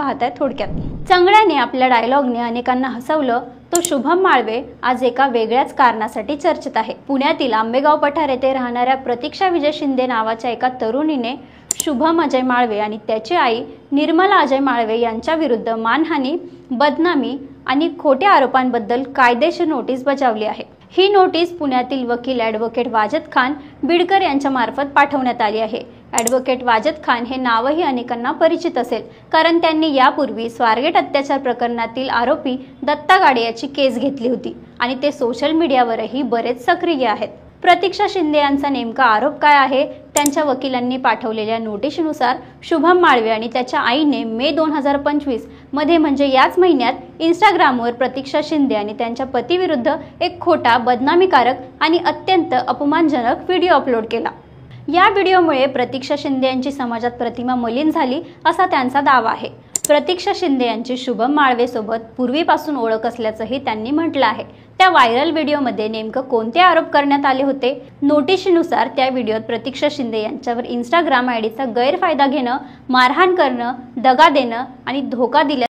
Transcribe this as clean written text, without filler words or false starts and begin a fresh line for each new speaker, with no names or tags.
पाहताय थोडक्यात। चांगल्याने आपल्या डायलॉगने अनेकांना हसवलं तो शुभम माळवे आज एका वेगळ्याच कारणासाठी चर्चेत आहे। पुण्यातील आंबेगाव पठार येथे राहणाऱ्या प्रतीक्षा विजय शिंदे नावाच्या एका तरुणीने शुभम अजय माळवे आणि त्याची आई निर्मला अजय माळवे यांच्या विरुद्ध मानहानी, बदनामी आणि खोट्या आरोपांबद्दल कायदेशीर नोटीस बजावली आहे। ही नोटीस पुण्यातील वकील ॲडव्होकेट वाजद खान बिडकर यांच्या मार्फत पाठवण्यात आली आहे। ॲडव्होकेट वाजद खान हे नावही अनेकांना परिचित असेल, कारण त्यांनी यापूर्वी स्वारगेट अत्याचार प्रकरणातील आरोपी दत्ता गाडे याची केस घेतली होती आणि ते सोशल मीडियावरही बरेच सक्रिय आहेत। प्रतीक्षा शिंदे यांचा नेमका आरोप काय आहे? त्यांच्या वकिलांनी पाठवलेल्या नोटीसनुसार शुभम माळवे आणि त्याच्या आईने मे 2025 मध्ये म्हणजे याच महिन्यात इंस्टाग्रामवर प्रतीक्षा शिंदे आणि त्यांच्या पतीविरुद्ध एक खोटा, बदनामीकारक आणि अत्यंत अपमानजनक व्हिडिओ अपलोड केला। या व्हिडिओमुळे प्रतीक्षा शिंदे यांची समाजात प्रतिमा मलिन झाली असा त्यांचा दावा आहे। प्रतीक्षा शिंदे यांची शुभम माळवे सोबत पूर्वीपासून ओळख असल्याचंही त्यांनी म्हटलं आहे। त्या व्हायरल व्हिडिओमध्ये नेमकं कोणते आरोप करण्यात आले होते? नोटीसनुसार त्या व्हिडिओत प्रतीक्षा शिंदे यांच्यावर इंस्टाग्राम आयडीचा गैरफायदा घेणं, मारहाण करणं, दगा देणं आणि धोका दिल्याचं